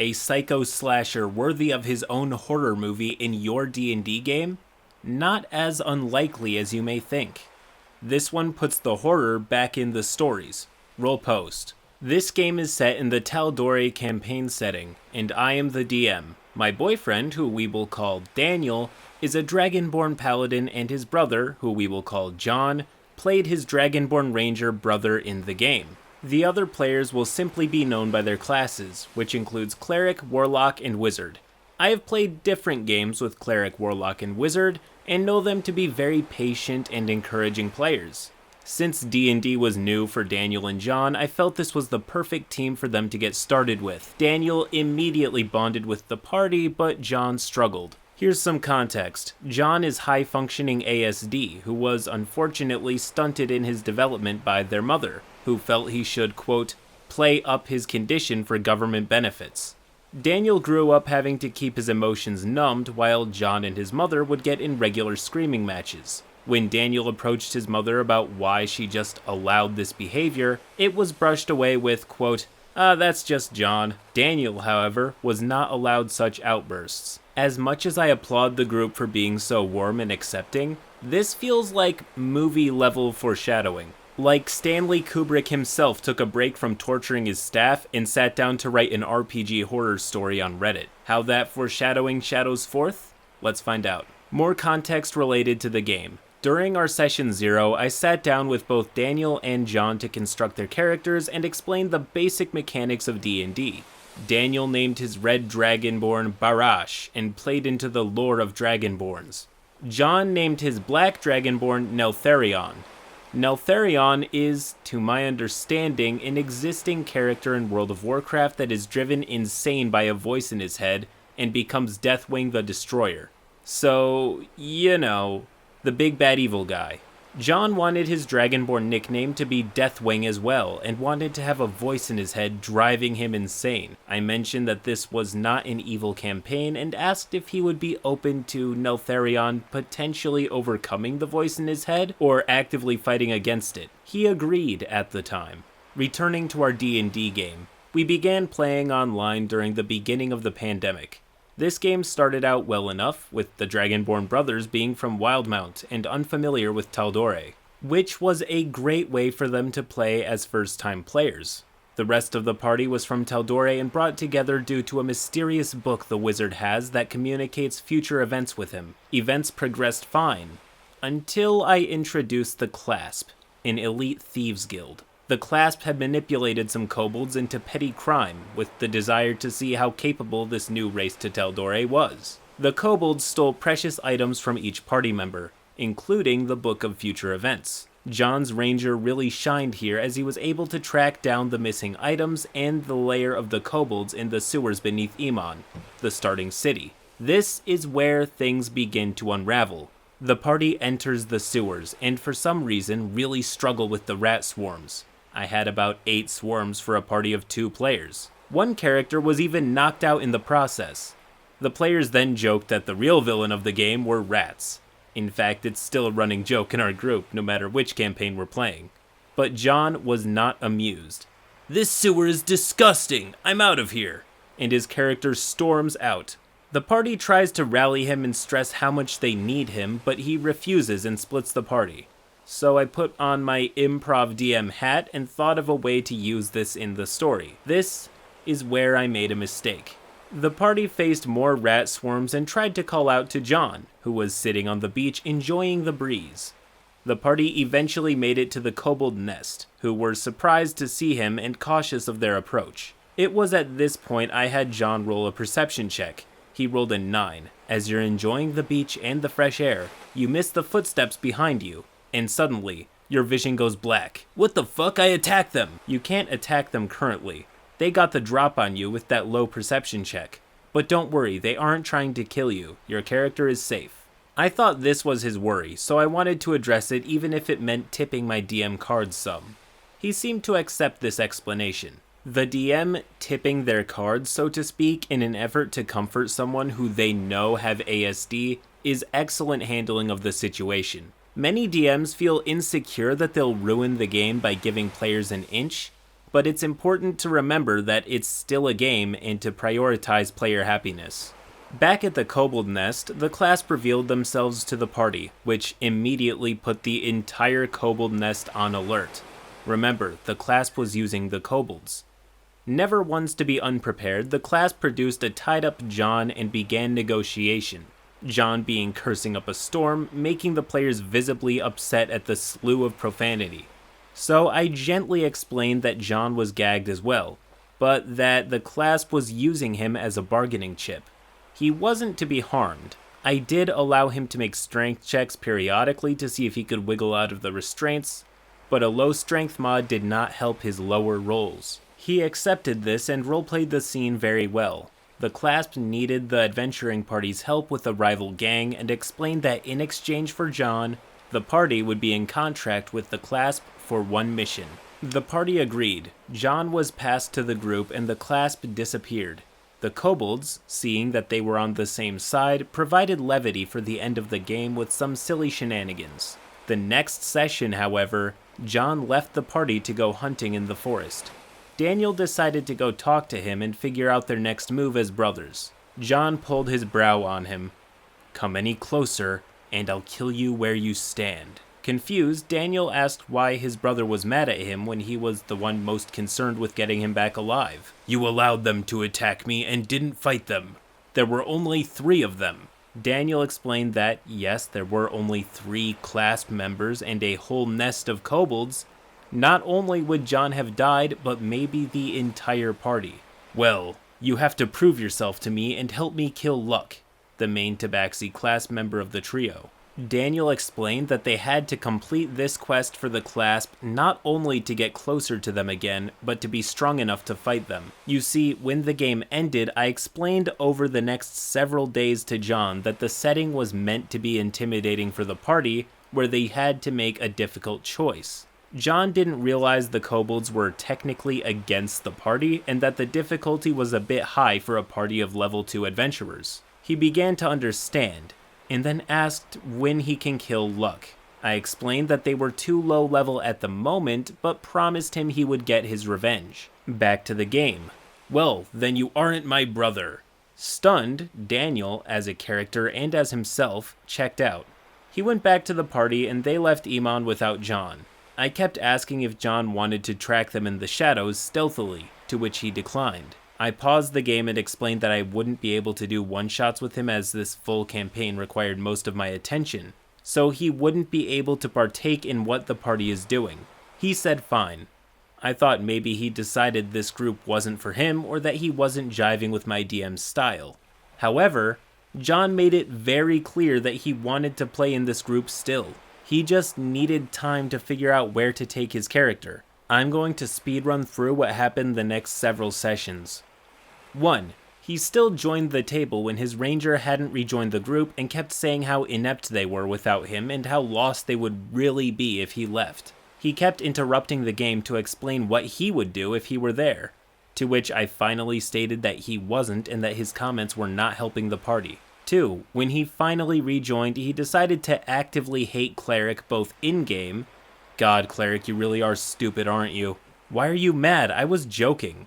A psycho slasher worthy of his own horror movie in your D&D game? Not as unlikely as you may think. This one puts the horror back in the stories. Roll post. This game is set in the Tal'Dorei campaign setting, and I am the DM. My boyfriend, who we will call Daniel, is a Dragonborn paladin, and his brother, who we will call John, played his Dragonborn ranger brother in the game. The other players will simply be known by their classes, which includes Cleric, Warlock, and Wizard. I have played different games with Cleric, Warlock, and Wizard, and know them to be very patient and encouraging players. Since D&D was new for Daniel and John, I felt this was the perfect team for them to get started with. Daniel immediately bonded with the party, but John struggled. Here's some context. John is high-functioning ASD, who was unfortunately stunted in his development by their mother, who felt he should, quote, play up his condition for government benefits. Daniel grew up having to keep his emotions numbed, while John and his mother would get in regular screaming matches. When Daniel approached his mother about why she just allowed this behavior, it was brushed away with, quote, that's just John. Daniel, however, was not allowed such outbursts. As much as I applaud the group for being so warm and accepting, this feels like movie-level foreshadowing. Like Stanley Kubrick himself took a break from torturing his staff and sat down to write an RPG horror story on Reddit. How that foreshadowing shadows forth? Let's find out. More context related to the game. During our session 0, I sat down with both Daniel and John to construct their characters and explain the basic mechanics of D&D. Daniel named his red dragonborn Barash and played into the lore of dragonborns. John named his black dragonborn Neltharion. Neltharion is, to my understanding, an existing character in World of Warcraft that is driven insane by a voice in his head and becomes Deathwing the Destroyer. So, the big bad evil guy. John wanted his Dragonborn nickname to be Deathwing as well, and wanted to have a voice in his head driving him insane. I mentioned that this was not an evil campaign, and asked if he would be open to Neltharion potentially overcoming the voice in his head, or actively fighting against it. He agreed at the time. Returning to our D&D game, we began playing online during the beginning of the pandemic. This game started out well enough, with the Dragonborn brothers being from Wildmount and unfamiliar with Tal'Dorei, which was a great way for them to play as first-time players. The rest of the party was from Tal'Dorei and brought together due to a mysterious book the wizard has that communicates future events with him. Events progressed fine, until I introduced the Clasp, an elite thieves guild. The Clasp had manipulated some kobolds into petty crime, with the desire to see how capable this new race to Tal'Dorei was. The kobolds stole precious items from each party member, including the Book of Future Events. John's ranger really shined here as he was able to track down the missing items and the lair of the kobolds in the sewers beneath Emon, the starting city. This is where things begin to unravel. The party enters the sewers, and for some reason really struggle with the rat swarms. I had about 8 swarms for a party of 2 players. One character was even knocked out in the process. The players then joked that the real villain of the game were rats. In fact, it's still a running joke in our group, no matter which campaign we're playing. But John was not amused. "This sewer is disgusting! I'm out of here!" And his character storms out. The party tries to rally him and stress how much they need him, but he refuses and splits the party. So I put on my improv DM hat and thought of a way to use this in the story. This is where I made a mistake. The party faced more rat swarms and tried to call out to John, who was sitting on the beach enjoying the breeze. The party eventually made it to the kobold nest, who were surprised to see him and cautious of their approach. It was at this point I had John roll a perception check. He rolled a 9. As you're enjoying the beach and the fresh air, you miss the footsteps behind you. And suddenly, your vision goes black. What the fuck? I attacked them! You can't attack them currently. They got the drop on you with that low perception check. But don't worry, they aren't trying to kill you. Your character is safe. I thought this was his worry, so I wanted to address it even if it meant tipping my DM cards some. He seemed to accept this explanation. The DM tipping their cards, so to speak, in an effort to comfort someone who they know have ASD is excellent handling of the situation. Many DMs feel insecure that they'll ruin the game by giving players an inch, but it's important to remember that it's still a game and to prioritize player happiness. Back at the kobold nest, the clasp revealed themselves to the party, which immediately put the entire kobold nest on alert. Remember, the clasp was using the kobolds. Never once to be unprepared, the clasp produced a tied-up John and began negotiation. John being cursing up a storm, making the players visibly upset at the slew of profanity. So I gently explained that John was gagged as well, but that the clasp was using him as a bargaining chip. He wasn't to be harmed. I did allow him to make strength checks periodically to see if he could wiggle out of the restraints, but a low strength mod did not help his lower rolls. He accepted this and roleplayed the scene very well. The clasp needed the adventuring party's help with a rival gang and explained that in exchange for John, the party would be in contract with the clasp for one mission. The party agreed. John was passed to the group and the clasp disappeared. The kobolds, seeing that they were on the same side, provided levity for the end of the game with some silly shenanigans. The next session, however, John left the party to go hunting in the forest. Daniel decided to go talk to him and figure out their next move as brothers. John pulled his brow on him. "Come any closer, and I'll kill you where you stand." Confused, Daniel asked why his brother was mad at him when he was the one most concerned with getting him back alive. "You allowed them to attack me and didn't fight them. There were only 3 of them." Daniel explained that, yes, there were only 3 clasp members and a whole nest of kobolds. Not only would John have died, but maybe the entire party. "Well, you have to prove yourself to me and help me kill Luck," the main Tabaxi clasp member of the trio. Daniel explained that they had to complete this quest for the clasp not only to get closer to them again, but to be strong enough to fight them. You see, when the game ended, I explained over the next several days to John that the setting was meant to be intimidating for the party, where they had to make a difficult choice. John didn't realize the kobolds were technically against the party, and that the difficulty was a bit high for a party of level 2 adventurers. He began to understand, and then asked when he can kill Luck. I explained that they were too low level at the moment, but promised him he would get his revenge. Back to the game. "Well, then you aren't my brother." Stunned, Daniel, as a character and as himself, checked out. He went back to the party and they left Iman without John. I kept asking if John wanted to track them in the shadows stealthily, to which he declined. I paused the game and explained that I wouldn't be able to do one-shots with him as this full campaign required most of my attention, so he wouldn't be able to partake in what the party is doing. He said fine. I thought maybe he decided this group wasn't for him or that he wasn't jiving with my DM's style. However, John made it very clear that he wanted to play in this group still. He just needed time to figure out where to take his character. I'm going to speedrun through what happened the next several sessions. 1. He still joined the table when his ranger hadn't rejoined the group and kept saying how inept they were without him and how lost they would really be if he left. He kept interrupting the game to explain what he would do if he were there, to which I finally stated that he wasn't and that his comments were not helping the party. 2. When he finally rejoined, he decided to actively hate Cleric both in-game. God, Cleric, you really are stupid, aren't you? Why are you mad? I was joking.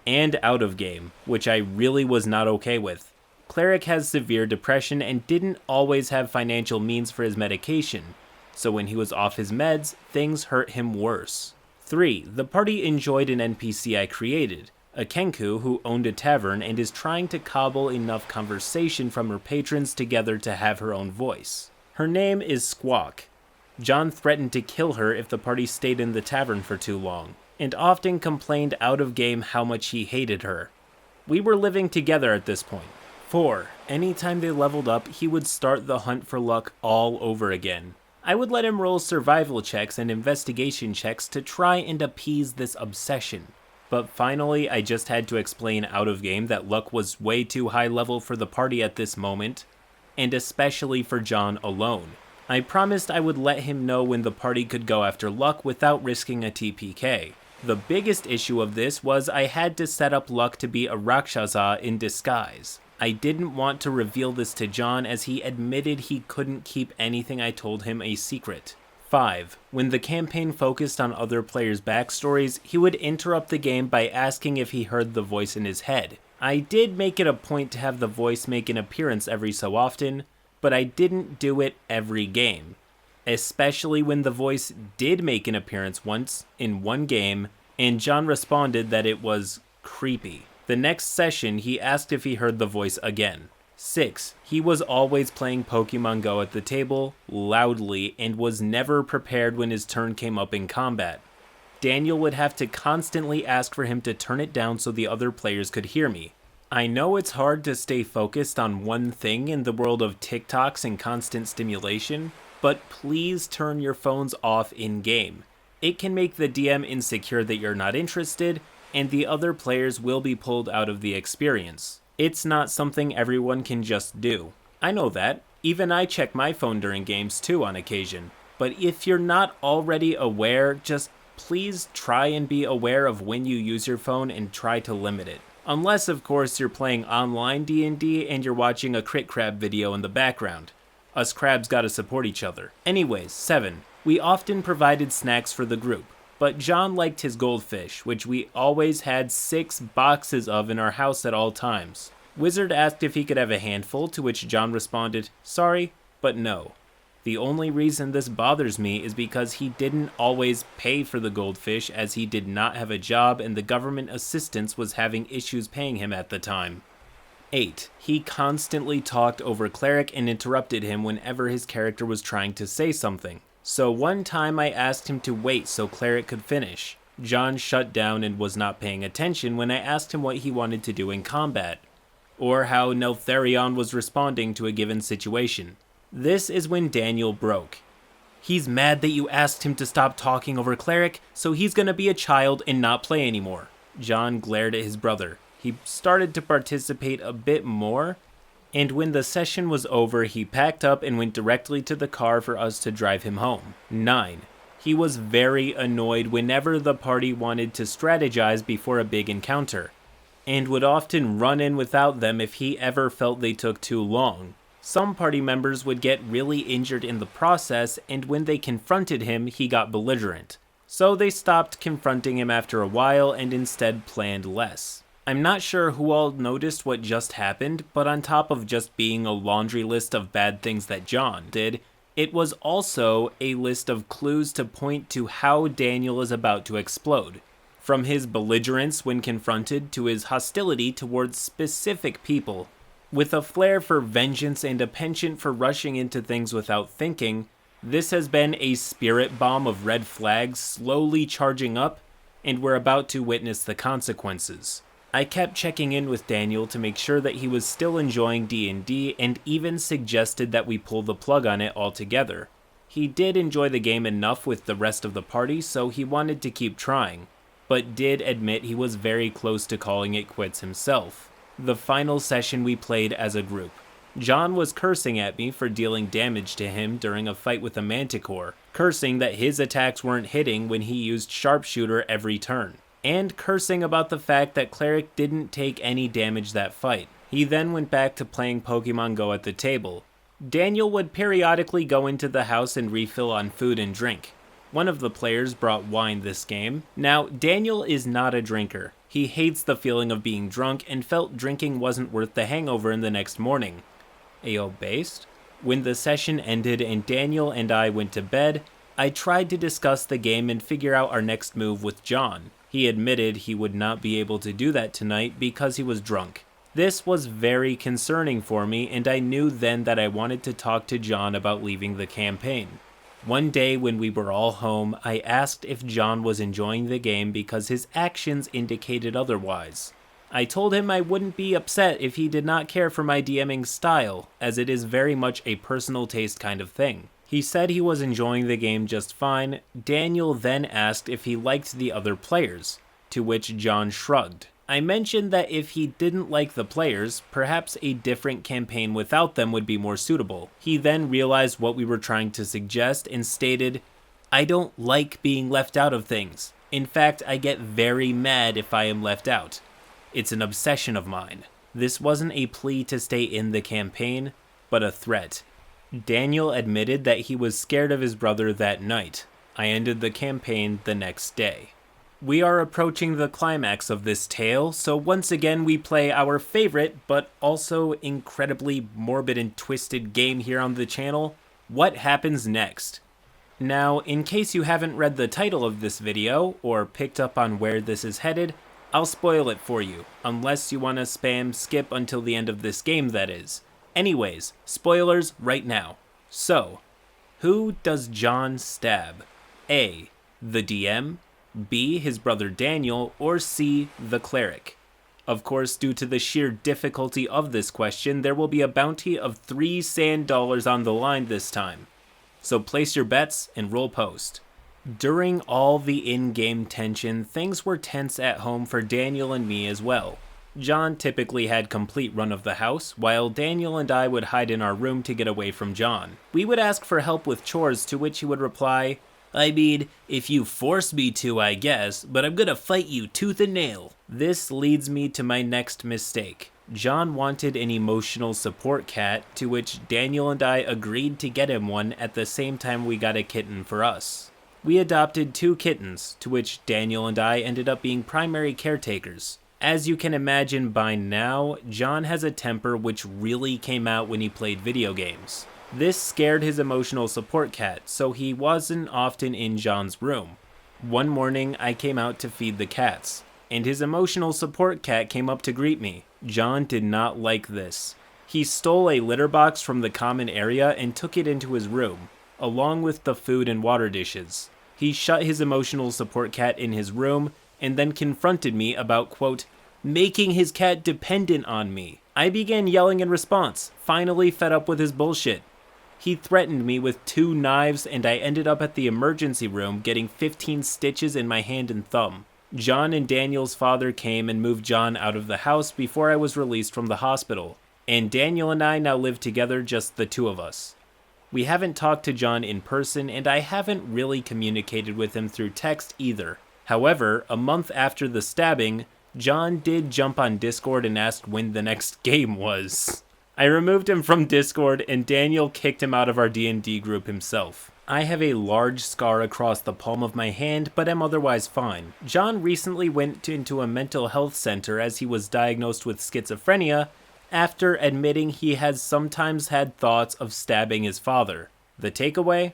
And out of game, which I really was not okay with. Cleric has severe depression and didn't always have financial means for his medication, so when he was off his meds, things hurt him worse. 3. The party enjoyed an NPC I created, a Kenku who owned a tavern and is trying to cobble enough conversation from her patrons together to have her own voice. Her name is Squawk. John threatened to kill her if the party stayed in the tavern for too long, and often complained out of game how much he hated her. We were living together at this point. 4. Anytime they leveled up, he would start the hunt for Luck all over again. I would let him roll survival checks and investigation checks to try and appease this obsession. But finally, I just had to explain out of game that Luck was way too high level for the party at this moment, and especially for John alone. I promised I would let him know when the party could go after Luck without risking a TPK. The biggest issue of this was I had to set up Luck to be a Rakshasa in disguise. I didn't want to reveal this to John as he admitted he couldn't keep anything I told him a secret. 5. When the campaign focused on other players' backstories, he would interrupt the game by asking if he heard the voice in his head. I did make it a point to have the voice make an appearance every so often, but I didn't do it every game. Especially when the voice did make an appearance once in one game, and John responded that it was creepy. The next session, he asked if he heard the voice again. 6. He was always playing Pokemon Go at the table, loudly, and was never prepared when his turn came up in combat. Daniel would have to constantly ask for him to turn it down so the other players could hear me. I know it's hard to stay focused on one thing in the world of TikToks and constant stimulation, but please turn your phones off in-game. It can make the DM insecure that you're not interested, and the other players will be pulled out of the experience. It's not something everyone can just do. I know that. Even I check my phone during games too on occasion. But if you're not already aware, just please try and be aware of when you use your phone and try to limit it. Unless, of course, you're playing online D&D and you're watching a CritCrab video in the background. Us crabs gotta support each other. Anyways, 7. We often provided snacks for the group. But John liked his goldfish, which we always had 6 boxes of in our house at all times. Wizard asked if he could have a handful, to which John responded, "Sorry, but no." The only reason this bothers me is because he didn't always pay for the goldfish, as he did not have a job and the government assistance was having issues paying him at the time. 8. He constantly talked over Cleric and interrupted him whenever his character was trying to say something. So one time I asked him to wait so Cleric could finish. John shut down and was not paying attention when I asked him what he wanted to do in combat, or how Neltharion was responding to a given situation. This is when Daniel broke. He's mad that you asked him to stop talking over Cleric, so he's gonna be a child and not play anymore. John glared at his brother. He started to participate a bit more, and when the session was over, he packed up and went directly to the car for us to drive him home. 9. He was very annoyed whenever the party wanted to strategize before a big encounter, and would often run in without them if he ever felt they took too long. Some party members would get really injured in the process, and when they confronted him, he got belligerent. So they stopped confronting him after a while and instead planned less. I'm not sure who all noticed what just happened, but on top of just being a laundry list of bad things that John did, it was also a list of clues to point to how Daniel is about to explode. From his belligerence when confronted to his hostility towards specific people. With a flair for vengeance and a penchant for rushing into things without thinking, this has been a spirit bomb of red flags slowly charging up, and we're about to witness the consequences. I kept checking in with Daniel to make sure that he was still enjoying D&D and even suggested that we pull the plug on it altogether. He did enjoy the game enough with the rest of the party, so he wanted to keep trying, but did admit he was very close to calling it quits himself. The final session we played as a group. John was cursing at me for dealing damage to him during a fight with a manticore, cursing that his attacks weren't hitting when he used sharpshooter every turn, and cursing about the fact that Cleric didn't take any damage that fight. He then went back to playing Pokemon Go at the table. Daniel would periodically go into the house and refill on food and drink. One of the players brought wine this game. Now, Daniel is not a drinker. He hates the feeling of being drunk and felt drinking wasn't worth the hangover in the next morning. Ayo based? When the session ended and Daniel and I went to bed, I tried to discuss the game and figure out our next move with John. He admitted he would not be able to do that tonight because he was drunk. This was very concerning for me, and I knew then that I wanted to talk to John about leaving the campaign. One day when we were all home, I asked if John was enjoying the game because his actions indicated otherwise. I told him I wouldn't be upset if he did not care for my DMing style, as it is very much a personal taste kind of thing. He said he was enjoying the game just fine. Daniel then asked if he liked the other players, to which John shrugged. I mentioned that if he didn't like the players, perhaps a different campaign without them would be more suitable. He then realized what we were trying to suggest and stated, "I don't like being left out of things. In fact, I get very mad if I am left out. It's an obsession of mine." This wasn't a plea to stay in the campaign, but a threat. Daniel admitted that he was scared of his brother that night. I ended the campaign the next day. We are approaching the climax of this tale, so once again we play our favorite, but also incredibly morbid and twisted game here on the channel, What Happens Next? Now, in case you haven't read the title of this video, or picked up on where this is headed, I'll spoil it for you, unless you want to spam skip until the end of this game, that is. Anyways, spoilers right now. So, who does John stab? A. The DM, B. His brother Daniel, or C. The cleric? Of course, due to the sheer difficulty of this question, there will be a bounty of 3 sand dollars on the line this time. So place your bets and roll post. During all the in-game tension, things were tense at home for Daniel and me as well. John typically had complete run of the house, while Daniel and I would hide in our room to get away from John. We would ask for help with chores, to which he would reply, "I mean, if you force me to, I guess, but I'm gonna fight you tooth and nail." This leads me to my next mistake. John wanted an emotional support cat, to which Daniel and I agreed to get him one at the same time we got a kitten for us. We adopted 2 kittens, to which Daniel and I ended up being primary caretakers. As you can imagine by now, John has a temper which really came out when he played video games. This scared his emotional support cat, so he wasn't often in John's room. One morning, I came out to feed the cats, and his emotional support cat came up to greet me. John did not like this. He stole a litter box from the common area and took it into his room, along with the food and water dishes. He shut his emotional support cat in his room, and then confronted me about, quote, making his cat dependent on me. I began yelling in response, finally fed up with his bullshit. He threatened me with 2 knives, and I ended up at the emergency room getting 15 stitches in my hand and thumb. John and Daniel's father came and moved John out of the house before I was released from the hospital, and Daniel and I now live together, just the 2 of us. We haven't talked to John in person, and I haven't really communicated with him through text either. However, a month after the stabbing, John did jump on Discord and asked when the next game was. I removed him from Discord, and Daniel kicked him out of our D&D group himself. I have a large scar across the palm of my hand, but am otherwise fine. John recently went into a mental health center as he was diagnosed with schizophrenia, after admitting he has sometimes had thoughts of stabbing his father. The takeaway?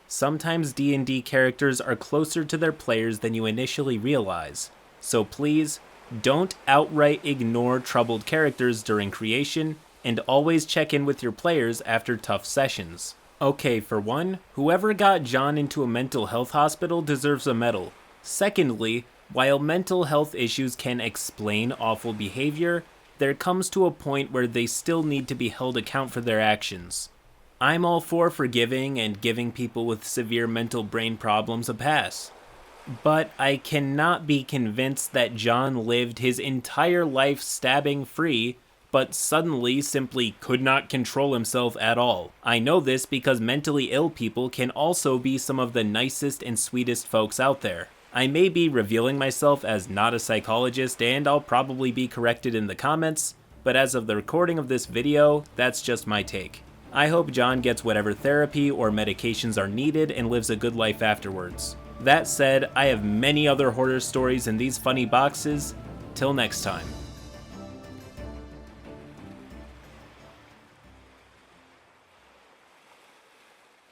Sometimes D&D characters are closer to their players than you initially realize. So please, don't outright ignore troubled characters during creation, and always check in with your players after tough sessions. Okay, for one, whoever got John into a mental health hospital deserves a medal. Secondly, while mental health issues can explain awful behavior, there comes to a point where they still need to be held account for their actions. I'm all for forgiving and giving people with severe mental brain problems a pass. But I cannot be convinced that John lived his entire life stabbing free, but suddenly simply could not control himself at all. I know this because mentally ill people can also be some of the nicest and sweetest folks out there. I may be revealing myself as not a psychologist, and I'll probably be corrected in the comments, but as of the recording of this video, that's just my take. I hope John gets whatever therapy or medications are needed and lives a good life afterwards. That said, I have many other horror stories in these funny boxes. Till next time.